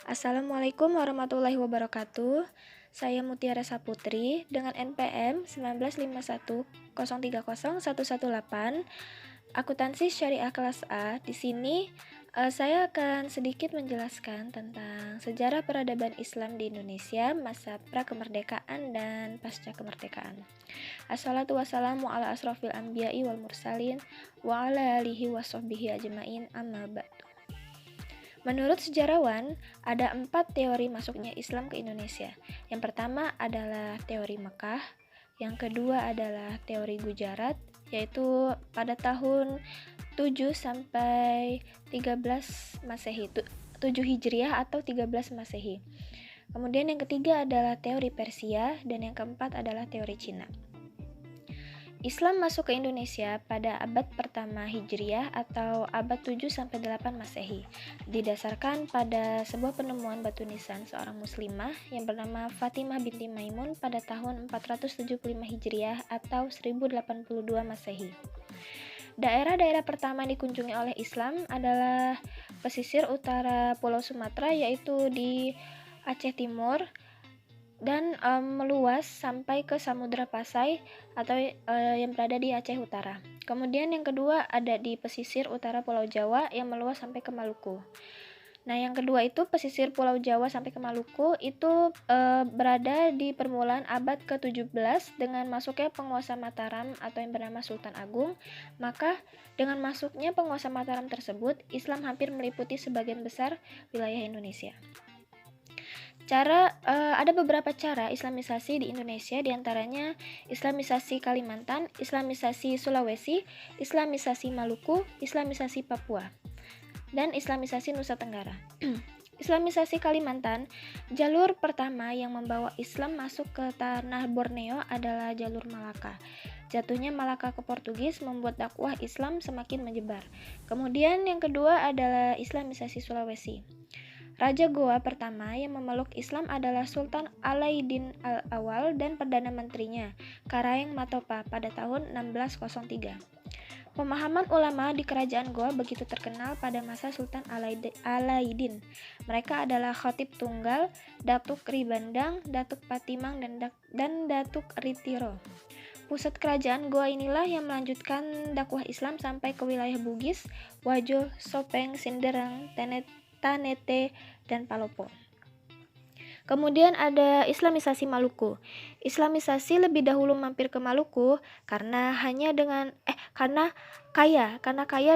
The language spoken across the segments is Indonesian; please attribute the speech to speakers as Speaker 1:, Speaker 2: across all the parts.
Speaker 1: Assalamualaikum warahmatullahi wabarakatuh. Saya Mutiara Saputri dengan NPM 1951030118 Akuntansi Syariah kelas A. Di sini saya akan sedikit menjelaskan tentang sejarah peradaban Islam di Indonesia masa pra-kemerdekaan dan pasca kemerdekaan. Assalatu wassalamu ala asrofil anbiya'i wal mursalin wa ala alihi wa sahbihi ajma'in amma ba'du. Menurut sejarawan, ada 4 teori masuknya Islam ke Indonesia. Yang pertama adalah teori Mekah, yang kedua adalah teori Gujarat, yaitu pada tahun 7 sampai 13 Masehi, 7 Hijriah atau 13 Masehi. Kemudian yang ketiga adalah teori Persia dan yang keempat adalah teori Cina. Islam masuk ke Indonesia pada abad pertama Hijriah atau abad 7 sampai 8 Masehi, didasarkan pada sebuah penemuan batu nisan seorang muslimah yang bernama Fatimah binti Maimun pada tahun 475 Hijriah atau 1082 Masehi. Daerah-daerah pertama dikunjungi oleh Islam adalah pesisir utara Pulau Sumatera, yaitu di Aceh Timur, dan meluas sampai ke Samudra Pasai atau yang berada di Aceh Utara. Kemudian yang kedua ada di pesisir utara Pulau Jawa yang meluas sampai ke Maluku. Nah, yang kedua itu pesisir Pulau Jawa sampai ke Maluku itu berada di permulaan abad ke-17 dengan masuknya penguasa Mataram atau yang bernama Sultan Agung. Maka dengan masuknya penguasa Mataram tersebut, Islam hampir meliputi sebagian besar wilayah Indonesia. Ada beberapa cara Islamisasi di Indonesia, diantaranya Islamisasi Kalimantan, Islamisasi Sulawesi, Islamisasi Maluku, Islamisasi Papua, dan Islamisasi Nusa Tenggara. Islamisasi Kalimantan, jalur pertama yang membawa Islam masuk ke tanah Borneo adalah jalur Malaka. Jatuhnya Malaka ke Portugis membuat dakwah Islam semakin menyebar. Kemudian yang kedua adalah Islamisasi Sulawesi. Raja Goa pertama yang memeluk Islam adalah Sultan Alaiddin Al-Awal dan Perdana Menterinya, Karaeng Matopa, pada tahun 1603. Pemahaman ulama di kerajaan Goa begitu terkenal pada masa Sultan Alaiddin. Mereka adalah Khatib Tunggal, Datuk Ribandang, Datuk Patimang, dan Datuk Ritiro. Pusat kerajaan Goa inilah yang melanjutkan dakwah Islam sampai ke wilayah Bugis, Wajo, Sopeng, Sinderang, Tanete, dan Palopo. Kemudian ada Islamisasi Maluku. Islamisasi lebih dahulu mampir ke Maluku karena kaya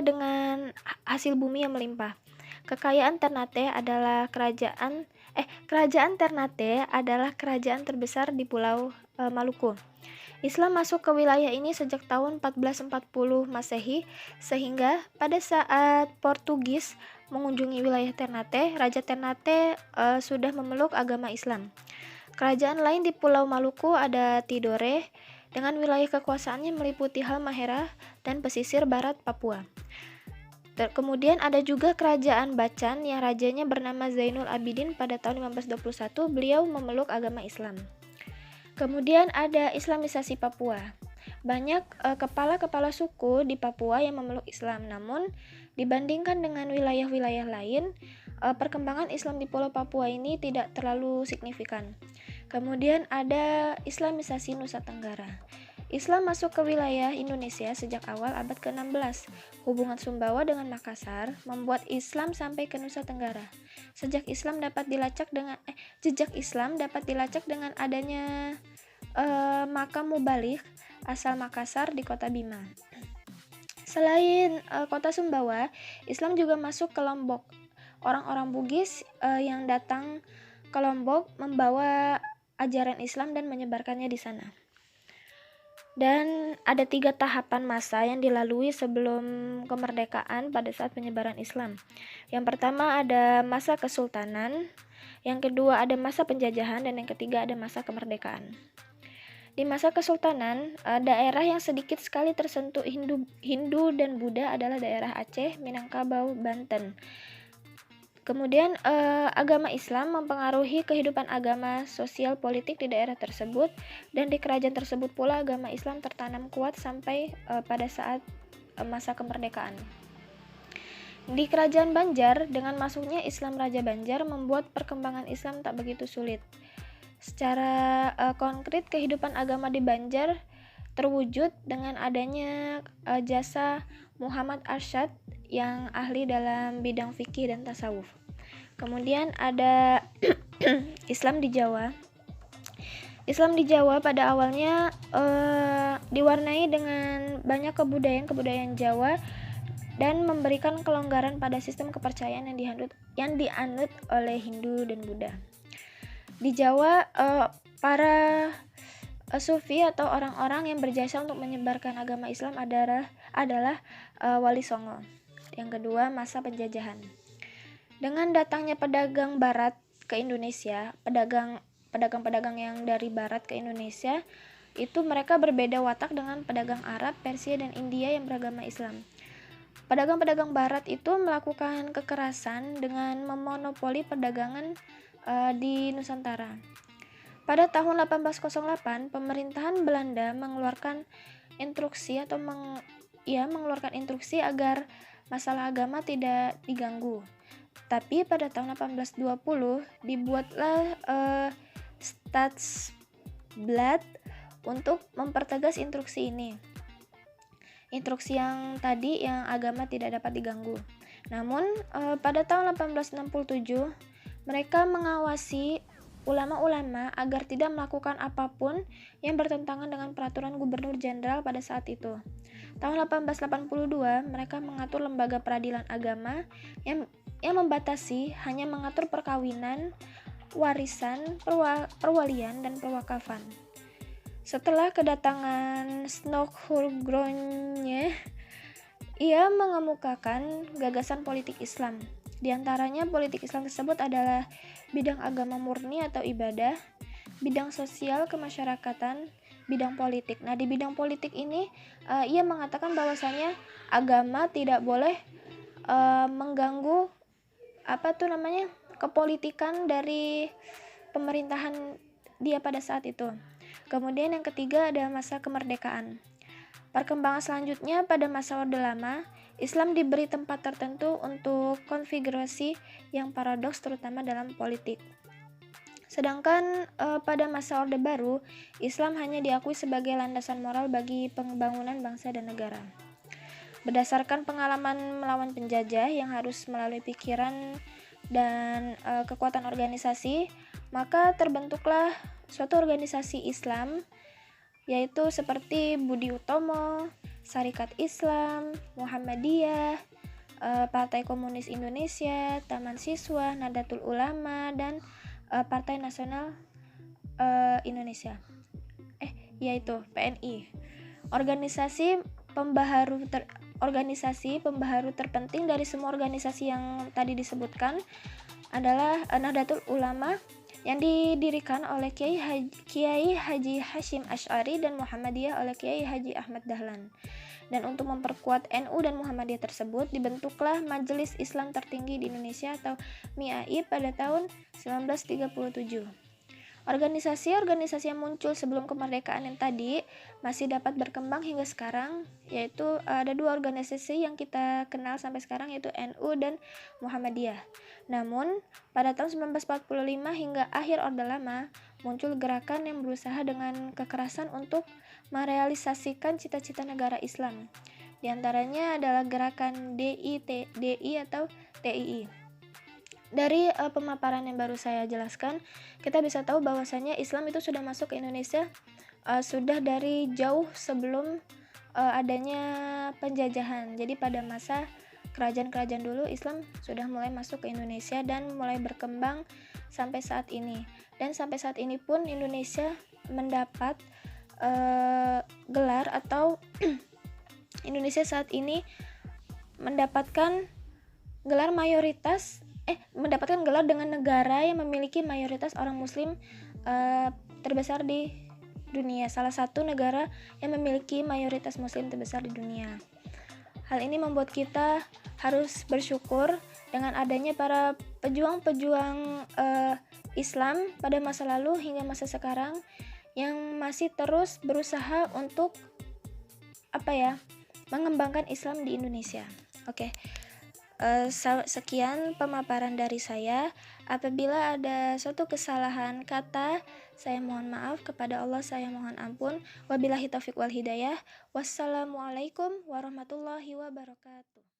Speaker 1: dengan hasil bumi yang melimpah. Kerajaan Ternate adalah kerajaan terbesar di Pulau Maluku. Islam masuk ke wilayah ini sejak tahun 1440 Masehi, sehingga pada saat Portugis mengunjungi wilayah Ternate, Raja Ternate sudah memeluk agama Islam. Kerajaan lain di Pulau Maluku ada Tidore, dengan wilayah kekuasaannya meliputi Halmahera dan pesisir barat Papua. Kemudian ada juga Kerajaan Bacan yang rajanya bernama Zainul Abidin. Pada tahun 1521 beliau memeluk agama Islam. Kemudian ada Islamisasi Papua. Banyak kepala-kepala suku di Papua yang memeluk Islam, namun dibandingkan dengan wilayah-wilayah lain, perkembangan Islam di Pulau Papua ini tidak terlalu signifikan. Kemudian ada Islamisasi Nusa Tenggara. Islam masuk ke wilayah Indonesia sejak awal abad ke-16. Hubungan Sumbawa dengan Makassar membuat Islam sampai ke Nusa Tenggara. Jejak Islam dapat dilacak dengan adanya makam Mubalik asal Makassar di kota Bima. Selain kota Sumbawa, Islam juga masuk ke Lombok. Orang-orang Bugis yang datang ke Lombok membawa ajaran Islam dan menyebarkannya di sana. Dan ada 3 tahapan masa yang dilalui sebelum kemerdekaan pada saat penyebaran Islam. Yang pertama ada masa kesultanan, yang kedua ada masa penjajahan, dan yang ketiga ada masa kemerdekaan. Di masa kesultanan, daerah yang sedikit sekali tersentuh Hindu dan Buddha adalah daerah Aceh, Minangkabau, Banten. Kemudian agama Islam mempengaruhi kehidupan agama sosial politik di daerah tersebut, dan di kerajaan tersebut pula agama Islam tertanam kuat sampai pada saat masa kemerdekaan. Di Kerajaan Banjar, dengan masuknya Islam Raja Banjar membuat perkembangan Islam tak begitu sulit. Secara konkret, kehidupan agama di Banjar terwujud dengan adanya jasa Muhammad Arsyad yang ahli dalam bidang fikih dan tasawuf. Kemudian ada Islam di Jawa. Islam di Jawa pada awalnya diwarnai dengan banyak kebudayaan Jawa dan memberikan kelonggaran pada sistem kepercayaan yang dianut oleh Hindu dan Buddha. Di Jawa, para sufi atau orang-orang yang berjasa untuk menyebarkan agama Islam adalah Wali Songo. Yang kedua, masa penjajahan. Dengan datangnya pedagang barat ke Indonesia, pedagang-pedagang yang dari barat ke Indonesia, itu mereka berbeda watak dengan pedagang Arab, Persia, dan India yang beragama Islam. Pedagang-pedagang barat itu melakukan kekerasan dengan memonopoli perdagangan di Nusantara. Pada tahun 1808, pemerintahan Belanda mengeluarkan instruksi mengeluarkan instruksi agar masalah agama tidak diganggu. Tapi pada tahun 1820 dibuatlah Stadsblad untuk mempertegas instruksi ini. Instruksi yang tadi yang agama tidak dapat diganggu. Namun pada tahun 1867 mereka mengawasi ulama-ulama agar tidak melakukan apapun yang bertentangan dengan peraturan gubernur jenderal pada saat itu. Tahun 1882 mereka mengatur lembaga peradilan agama yang membatasi hanya mengatur perkawinan, warisan, perwalian, dan perwakafan. Setelah kedatangan Snokhlugronje, ia mengemukakan gagasan politik Islam. Di antaranya politik Islam tersebut adalah bidang agama murni atau ibadah, bidang sosial kemasyarakatan, bidang politik. Nah, di bidang politik ini ia mengatakan bahwasanya agama tidak boleh mengganggu kepolitikan dari pemerintahan dia pada saat itu. Kemudian yang ketiga ada masa kemerdekaan. Perkembangan selanjutnya pada masa Orde Lama, Islam diberi tempat tertentu untuk konfigurasi yang paradoks terutama dalam politik. Sedangkan pada masa Orde Baru, Islam hanya diakui sebagai landasan moral bagi pembangunan bangsa dan negara. Berdasarkan pengalaman melawan penjajah yang harus melalui pikiran dan kekuatan organisasi, maka terbentuklah suatu organisasi Islam, yaitu seperti Budi Utomo, Sarekat Islam, Muhammadiyah, Partai Komunis Indonesia, Taman Siswa, Nahdlatul Ulama, dan Partai Nasional Indonesia, yaitu PNI. Organisasi pembaharu terpenting dari semua organisasi yang tadi disebutkan adalah Nahdlatul Ulama yang didirikan oleh Kiai Haji Hashim Asy'ari dan Muhammadiyah oleh Kiai Haji Ahmad Dahlan. Dan untuk memperkuat NU dan Muhammadiyah tersebut dibentuklah Majelis Islam Tertinggi di Indonesia atau MIAI pada tahun 1937. Organisasi-organisasi yang muncul sebelum kemerdekaan yang tadi masih dapat berkembang hingga sekarang, yaitu ada dua organisasi yang kita kenal sampai sekarang, yaitu NU dan Muhammadiyah. Namun, pada tahun 1945 hingga akhir Orde Lama, muncul gerakan yang berusaha dengan kekerasan untuk merealisasikan cita-cita negara Islam. Di antaranya adalah gerakan DI atau TII. Dari pemaparan yang baru saya jelaskan, kita bisa tahu bahwasanya Islam itu sudah masuk ke Indonesia sudah dari jauh sebelum adanya penjajahan. Jadi pada masa kerajaan-kerajaan dulu, Islam sudah mulai masuk ke Indonesia dan mulai berkembang sampai saat ini. Dan sampai saat ini pun Indonesia mendapat gelar atau Indonesia saat ini mendapatkan gelar mendapatkan gelar dengan negara yang memiliki mayoritas orang muslim terbesar di dunia, salah satu negara yang memiliki mayoritas muslim terbesar di dunia. Hal ini membuat kita harus bersyukur dengan adanya para pejuang-pejuang Islam pada masa lalu hingga masa sekarang yang masih terus berusaha untuk mengembangkan Islam di Indonesia. Oke. Sekian pemaparan dari saya. Apabila ada suatu kesalahan kata, saya mohon maaf. Kepada Allah saya mohon ampun. Wabillahi taufiq wal hidayah. Wassalamualaikum warahmatullahi wabarakatuh.